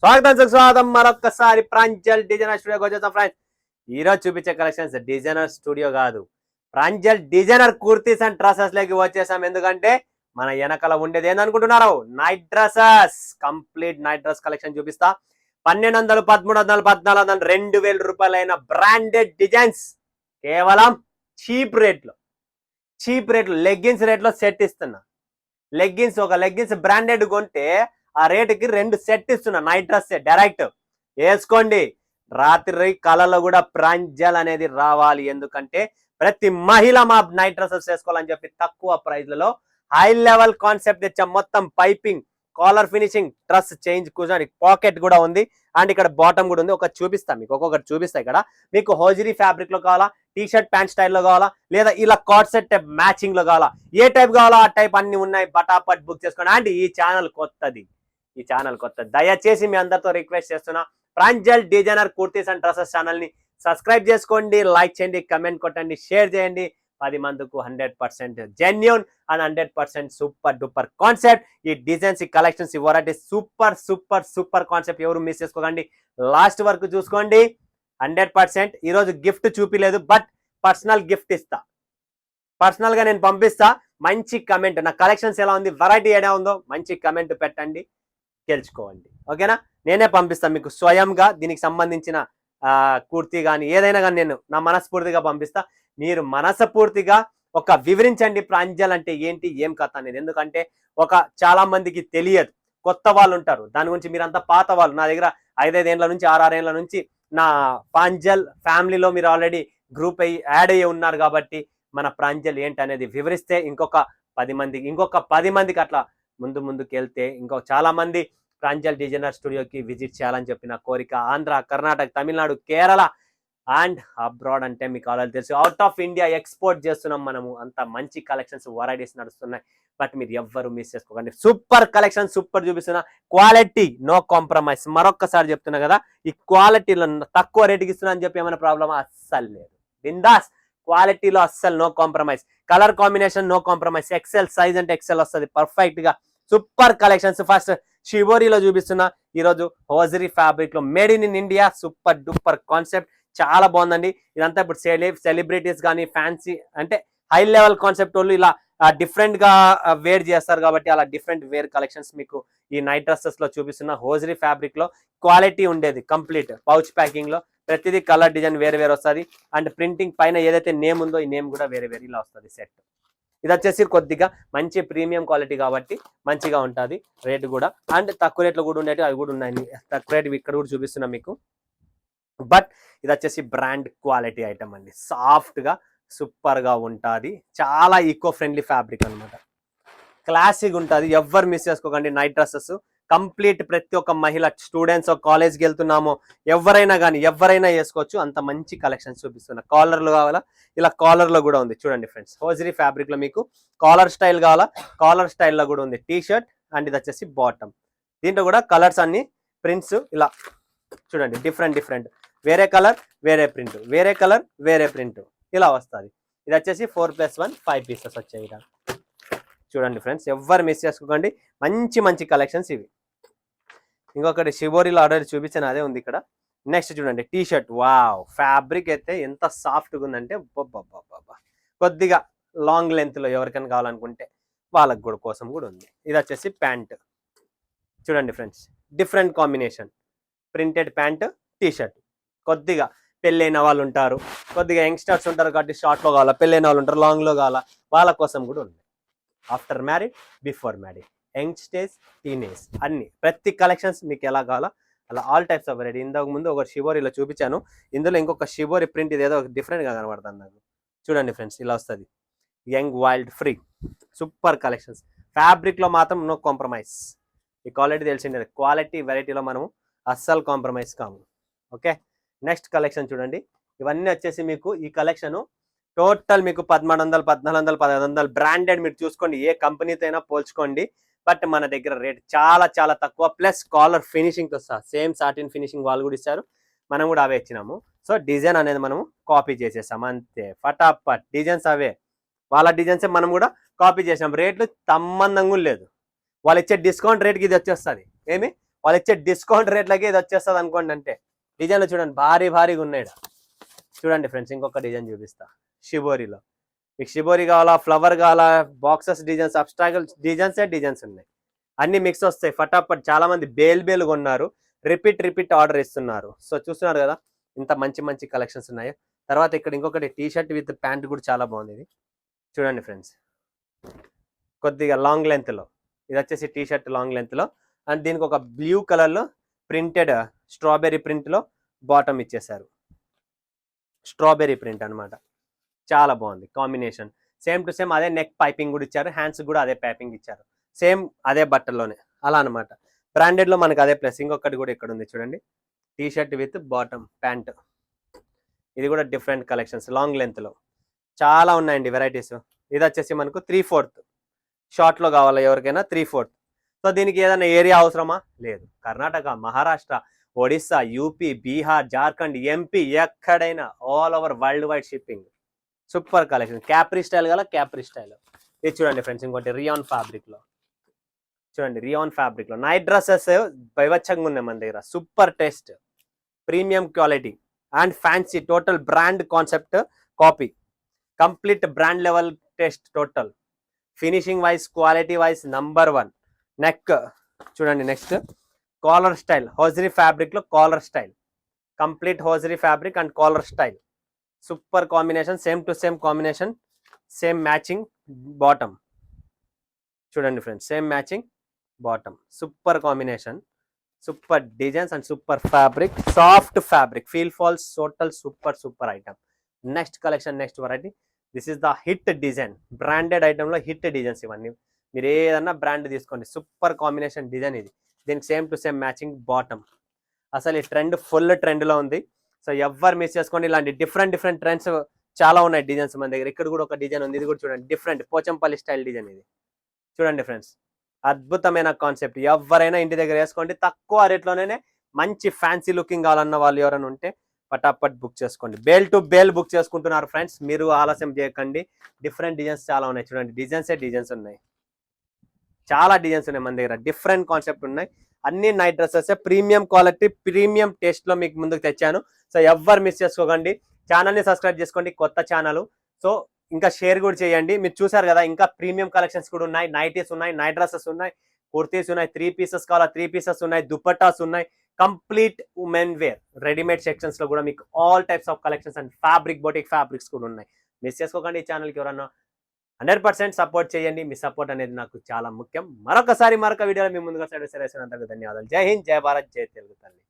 స్వాగతం మరొక్కసారి ప్రాంజల్ డిజైనర్ స్టూడియోకి వచ్చేసాం ఫ్రెండ్స్. ఈరోజు చూపించే కలెక్షన్స్ డిజైనర్ స్టూడియో కాదు, Pranjal designer kurtis and dresses లోకి వచ్చేసాం. ఎందుకంటే మన వెనకాల ఉండేది ఏందనుకుంటున్నారు? Night dresses. Complete night dress collection చూపిస్తా. 1200, 1300, 1400, 2000 రూపాయలైన బ్రాండెడ్ డిజైన్స్ కేవలం చీప్ రేట్లో లెగ్గిన్స్ రేట్లో సెట్ ఇస్తున్నా. ఒక లెగ్గిన్స్ బ్రాండెడ్ కొంటే ఆ రేటుకి 2 సెట్ ఇస్తున్నా. నైట్ డ్రెస్ డైరెక్ట్ వేసుకోండి. రాత్రి కళలో కూడా ప్రాంజల్ అనేది రావాలి. ఎందుకంటే ప్రతి మహిళ మా నైట్ డ్రెస్సెస్ వేసుకోవాలని చెప్పి తక్కువ ప్రైజ్లలో హై లెవెల్ కాన్సెప్ట్ తెచ్చాం. మొత్తం piping, collar finishing, dress change కూర్చొని పాకెట్ కూడా ఉంది. అండ్ ఇక్కడ బాటమ్ కూడా ఉంది. ఒక్కొక్కటి చూపిస్తా. ఇక్కడ మీకు హోజరీ ఫ్యాబ్రిక్ లో కావాలా, టీ షర్ట్ ప్యాంట్ స్టైల్లో కావాలా, లేదా ఇలా కార్డ్ సెట్ మ్యాచింగ్ లో కావాలా, ఏ టైప్ కావాలా ఆ టైప్ అన్ని ఉన్నాయి. బటాపట్ బుక్ చేసుకోండి. అండ్ ఈ ఛానల్ కొత్తది. దయచేసి మీ అందరితో రిక్వెస్ట్ చేస్తున్నా, Pranjal designer kurtis and dresses channel ని సబ్స్క్రైబ్ చేసుకోండి, లైక్ చేయండి, కమెంట్ కొట్టండి, షేర్ చేయండి. 10 మందికి 100% genuine and 100% super duper concept. ఈ డిజైన్స్, ఈ కలెక్షన్స్, ఈ వెరైటీ సూపర్ కాన్సెప్ట్. ఎవరు మిస్ చేసుకోకండి, లాస్ట్ వరకు చూసుకోండి. 100%. ఈరోజు గిఫ్ట్ చూపిలేదు, బట్ పర్సనల్ గిఫ్ట్ ఇస్తా. పర్సనల్ గా నేను పంపిస్తా. మంచి కమెంట్, నా కలెక్షన్స్ ఎలా ఉంది, వెరైటీ ఎలా ఉందో మంచి కమెంట్ పెట్టండి, గెలుచుకోండి. ఓకేనా? నేనే పంపిస్తాను మీకు స్వయంగా. దీనికి సంబంధించిన కుర్తీ కానీ ఏదైనా కానీ నేను నా మనస్ఫూర్తిగా పంపిస్తా. మీరు మనస్ఫూర్తిగా ఒక వివరించండి ప్రాంజల్ అంటే ఏంటి, ఏం కథ అనేది. ఎందుకంటే చాలా మందికి తెలియదు, కొత్త వాళ్ళు ఉంటారు. దాని గురించి మీరంతా పాత వాళ్ళు. నా దగ్గర 5 ఏళ్ల నుంచి 6 ఏళ్ల నుంచి నా ప్రాంజల్ ఫ్యామిలీలో మీరు ఆల్రెడీ గ్రూప్ యాడ్ అయ్యి ఉన్నారు. కాబట్టి మన ప్రాంజల్ ఏంటి అనేది వివరిస్తే ఇంకొక 10 మందికి అట్లా ముందుకు వెళ్తే చాలా మంది ప్రాంజల్ డిజైనర్ స్టూడియోకి విజిట్ చేయాలని చెప్పిన కోరిక. ఆంధ్ర, కర్ణాటక, తమిళనాడు, కేరళ అండ్ అబ్రాడ్ అంటే మీకు ఆల్రెడీ తెలుసు. అవుట్ ఆఫ్ ఇండియా ఎక్స్పోర్ట్ చేస్తున్నాం మనము. అంత మంచి కలెక్షన్స్, వెరైటీస్ నడుస్తున్నాయి. బట్ మీరు ఎవ్వరు మిస్ చేసుకోకండి. సూపర్ కలెక్షన్, సూపర్ చూపిస్తున్నా. Quality no compromise. మరొక్కసారి చెప్తున్నా కదా, ఈ క్వాలిటీలో తక్కువ రేటుకి ఇస్తున్నా అని చెప్పి ఏమైనా ప్రాబ్లమ్ అస్సలు లేదు. బిందాస్. క్వాలిటీలో అస్సలు no compromise. Colour combination no compromise. XL size అంటే ఎక్సెల్ వస్తుంది పర్ఫెక్ట్ గా. Super collections. ఫస్ట్ షివోరీలో చూపిస్తున్నా. ఈరోజు హోజరీ ఫ్యాబ్రిక్ లో made in India. Super duper concept, చాలా బాగుందండి. ఇదంతా ఇప్పుడు సెలబ్రిటీస్ కానీ, ఫ్యాన్సీ అంటే హై లెవెల్ కాన్సెప్ట్ వాళ్ళు ఇలా డిఫరెంట్ గా వేర్ చేస్తారు. కాబట్టి అలా డిఫరెంట్ వేర్ కలెక్షన్స్ మీకు ఈ నైట్ డ్రెస్సెస్ లో చూపిస్తున్న. హోజరీ ఫ్యాబ్రిక్ లో క్వాలిటీ ఉండేది. కంప్లీట్ పౌచ్ ప్యాకింగ్ లో ప్రతిదీ కలర్ డిజైన్ వేరే వస్తుంది. అండ్ ప్రింటింగ్ పైన ఏదైతే నేమ్ ఉందో ఈ నేమ్ కూడా వేరే ఇలా వస్తుంది సెట్. ఇది వచ్చేసి కొద్దిగా మంచి ప్రీమియం క్వాలిటీ కాబట్టి మంచిగా ఉంటుంది రేట్ కూడా. అండ్ తక్కువ రేట్లో కూడా ఉండేవి, అవి కూడా ఉన్నాయి. తక్కువ రేట్ ఇక్కడ కూడా చూపిస్తున్నాం మీకు. బట్ ఇది వచ్చేసి బ్రాండ్ క్వాలిటీ ఐటమ్ అండి. సాఫ్ట్ గా సూపర్ గా ఉంటుంది. చాలా ఈకో ఫ్రెండ్లీ ఫ్యాబ్రిక్ అనమాట. క్లాసిక్ ఉంటుంది. ఎవ్వరు మిస్ చేసుకోకండి. నైట్ డ్రెస్సెస్ కంప్లీట్ ప్రతి ఒక్క మహిళ, స్టూడెంట్స్, కాలేజ్కి వెళ్తున్నామో ఎవరైనా వేసుకోవచ్చు. అంత మంచి కలెక్షన్స్ చూపిస్తున్నా. కాలర్లు కావాలా, ఇలా కాలర్ లో కూడా ఉంది చూడండి ఫ్రెండ్స్. హోజరీ ఫ్యాబ్రిక్ లో మీకు కాలర్ స్టైల్ కావాలా, కాలర్ స్టైల్లో కూడా ఉంది. టీ షర్ట్ అండ్ ఇది వచ్చేసి బాటమ్. దీంట్లో కూడా కలర్స్ అన్ని ప్రింట్స్ ఇలా చూడండి. డిఫరెంట్ వేరే కలర్ వేరే ప్రింట్, వేరే కలర్ వేరే ప్రింట్ ఇలా వస్తుంది. ఇది వచ్చేసి 4+1 5 పీసెస్ వచ్చాయి. ఇలా చూడండి ఫ్రెండ్స్, ఎవ్వరు మిస్ చేసుకోకండి. మంచి కలెక్షన్స్ ఇవి. ఇంకొకటి షివోరీలో ఆర్డర్ చూపించాను, అదే ఉంది ఇక్కడ. నెక్స్ట్ చూడండి టీ షర్ట్. వావ్, ఫ్యాబ్రిక్ అయితే ఎంత సాఫ్ట్గా ఉందంటే కొద్దిగా లాంగ్ లెంత్ లో ఎవరికైనా కావాలనుకుంటే వాళ్ళకి కూడా కోసం కూడా ఉంది. ఇది వచ్చేసి ప్యాంట్ చూడండి friends. Different combination, printed pant, T shirt. కొద్దిగా పెళ్ళైన వాళ్ళు ఉంటారు, కొద్దిగా యంగ్స్టర్స్ ఉంటారు కాబట్టి షార్ట్ లో కావాలా, పెళ్ళైన వాళ్ళు ఉంటారు లాంగ్ లో కావాలా, వాళ్ళ కోసం కూడా ఉంది. After married, before married, youngsters, teenage అన్ని ప్రతి కలెక్షన్స్ మీకు ఎలా కావాలో అలా ఆల్ టైప్స్ ఆఫ్ వెరైటీ. ఇంతకు ముందు ఒక షివోరీలో చూపించాను. ఇందులో ఇంకొక షివోరీ ప్రింట్ ఇది ఏదో డిఫరెంట్ గా కనబడుతుంది నాకు. చూడండి ఫ్రెండ్స్, ఇలా వస్తుంది. Young wild free. Super collections. Fabric లో మాత్రం నో కాంప్రమైజ్. ఈ క్వాలిటీ తెలిసిందే. క్వాలిటీ వెరైటీలో మనము అస్సలు కాంప్రమైజ్ కాము. ఓకే, నెక్స్ట్ కలెక్షన్ చూడండి. ఇవన్నీ వచ్చేసి మీకు ఈ కలెక్షన్ టోటల్ మీకు 1300, 1400, 1500 బ్రాండెడ్. మీరు చూసుకోండి, ఏ కంపెనీతో అయినా పోల్చుకోండి. బట్ మన దగ్గర రేట్ చాలా తక్కువ. ప్లస్ కాలర్ ఫినిషింగ్ తో సహా సేమ్ సాటిన్ ఫినిషింగ్ వాళ్ళు కూడా ఇస్తారు, మనం కూడా అవే ఇచ్చినాము. సో డిజైన్ అనేది మనం కాపీ చేసేసాం అంతే. ఫటాఫట్ డిజైన్స్ అవే, వాళ్ళ డిజైన్సే మనం కూడా కాపీ చేసాం. రేట్లు సంబంధంగా లేదు. వాళ్ళు ఇచ్చే డిస్కౌంట్ రేట్కి ఇది వచ్చేస్తుంది. ఏమి వాళ్ళు ఇచ్చే డిస్కౌంట్ రేట్లకి ఇది వచ్చేస్తుంది అనుకోండి. అంటే డిజైన్లు చూడండి భారీగా ఉన్నాయి. చూడండి ఫ్రెండ్స్, ఇంకొక డిజైన్ చూపిస్తా. షిబోరిలో మీకు షిబోరి కావాలా, ఫ్లవర్ కావాలా, బాక్సెస్ డిజైన్స్, అబ్స్ట్రాగల్ డిజైన్స్ ఉన్నాయి. అన్ని మిక్స్ వస్తాయి ఫటాఫట్. చాలా మంది బేల్ కొన్నారు, రిపీట్ ఆర్డర్ ఇస్తున్నారు. సో చూస్తున్నారు కదా ఇంత మంచి కలెక్షన్స్ ఉన్నాయి. తర్వాత ఇక్కడ ఇంకొకటి టీ షర్ట్ విత్ ప్యాంట్ కూడా చాలా బాగుంది. ఇది చూడండి ఫ్రెండ్స్, కొద్దిగా లాంగ్ లెంత్ లో. ఇది వచ్చేసి టీ షర్ట్ లాంగ్ లెంత్ లో, అండ్ దీనికి ఒక బ్లూ కలర్ లో ప్రింటెడ్ స్ట్రాబెర్రీ ప్రింట్ లో బాటమ్ ఇచ్చేసారు. స్ట్రాబెర్రీ ప్రింట్ అన్నమాట. చాలా బాగుంది కాంబినేషన్. సేమ్ టు సేమ్ అదే నెక్ పైపింగ్ కూడా ఇచ్చారు, హ్యాండ్స్ కూడా అదే పైపింగ్ ఇచ్చారు, సేమ్ అదే బట్టల్లోనే అలా అనమాట. బ్రాండెడ్ లో మనకు అదే ప్లస్. ఇంకొకటి కూడా ఇక్కడ ఉంది చూడండి, T shirt with bottom pant. ఇది కూడా డిఫరెంట్ కలెక్షన్స్ లాంగ్ లెంత్ లో చాలా ఉన్నాయండి వెరైటీస్. ఇది వచ్చేసి మనకు 3/4 షార్ట్ లో కావాలా ఎవరికైనా 3/4. సో దీనికి ఏదైనా ఏరియా అవసరమా? లేదు. కర్ణాటక, మహారాష్ట్ర, ఒడిస్సా, యూపీ, బీహార్, జార్ఖండ్, ఎంపీ, ఎక్కడైనా all over world wide shipping. Super collection. Capri style గల క్యాప్రీ స్టైల్. ఇది చూడండి ఫ్రెండ్స్, ఇంకోటి రియాన్ ఫ్యాబ్రిక్ లో చూడండి. రియాన్ ఫ్యాబ్రిక్ లో నైట్ డ్రెస్సెస్ బైవచ్చంగా ఉన్నాయి మన దగ్గర. Super taste, premium quality and fancy. Total brand concept copy, complete brand level taste. Total finishing wise, quality wise number 1. Neck చూడండి. Next collar style, hosiery fabric లో caller style, complete hosiery fabric and collar style. Super combination, same to same combination, same matching bottom. చూడండి friends, same matching bottom. Super combination, super designs and super fabric, soft fabric, feel falls, total super item. Next collection, next variety. This is the hit design. Branded item లో hit designs ఇవన్నీ. మీరు ఏదన్నా brand తీసుకోండి, super combination design ఇది. దీనికి same to same matching bottom. అసలు ఈ trend full trend లో ఉంది. సో ఎవరు మిస్ చేసుకోండి. ఇలాంటి డిఫరెంట్ ట్రెండ్స్ చాలా ఉన్నాయి డిజైన్స్ మన దగ్గర. ఇక్కడ కూడా ఒక డిజైన్ ఉంది, ఇది కూడా చూడండి. డిఫరెంట్ పోచంపల్లి స్టైల్ డిజైన్ ఇది. చూడండి ఫ్రెండ్స్, అద్భుతమైన కాన్సెప్ట్. ఎవరైనా ఇంటి దగ్గర వేసుకోండి. తక్కువ రేట్లోనే మంచి ఫ్యాన్సీ లుకింగ్ కావాలన్న వాళ్ళు ఎవరైనా ఉంటే పటాపట్ బుక్ చేసుకోండి. బేల్ టు బేల్ బుక్ చేసుకుంటున్నారు ఫ్రెండ్స్. మీరు ఆలస్యం చేయకండి. డిఫరెంట్ డిజైన్స్ చాలా ఉన్నాయి చూడండి. డిజైన్స్ ఉన్నాయి, చాలా డిజైన్స్ ఉన్నాయి మన దగ్గర. డిఫరెంట్ కాన్సెప్ట్ ఉన్నాయి. అన్ని night dresses premium quality, premium taste లో మీకు ముందుకు తెచ్చాను. సో ఎవ్వరు మిస్ చేసుకోకండి. ఛానల్ని సబ్స్క్రైబ్ చేసుకోండి, కొత్త ఛానల్. సో ఇంకా షేర్ కూడా చేయండి. మీరు చూసారు కదా, ఇంకా ప్రీమియం కలెక్షన్స్ కూడా ఉన్నాయి. నైటీస్ ఉన్నాయి, నైట్ డ్రెస్సెస్ ఉన్నాయి, కుర్తీస్ ఉన్నాయి, 3 పీసెస్ కావాలా 3 పీసెస్ ఉన్నాయి, దుపట్టాస్ ఉన్నాయి, complete women wear readymade sections లో కూడా మీకు all types of collections and fabric, boutique fabrics కూడా ఉన్నాయి. మిస్ చేసుకోకండి. ఈ ఛానల్కి ఎవరన్నా 100% సపోర్ట్ చేయండి. మీ సపోర్ట్ అనేది నాకు చాలా ముఖ్యం. మరొక వీడియోలో మీ ముందుగా సర్వీస్ ధన్యవాదాలు. జై హింద్, జై భారత్, జై తెలుగు తల్లి.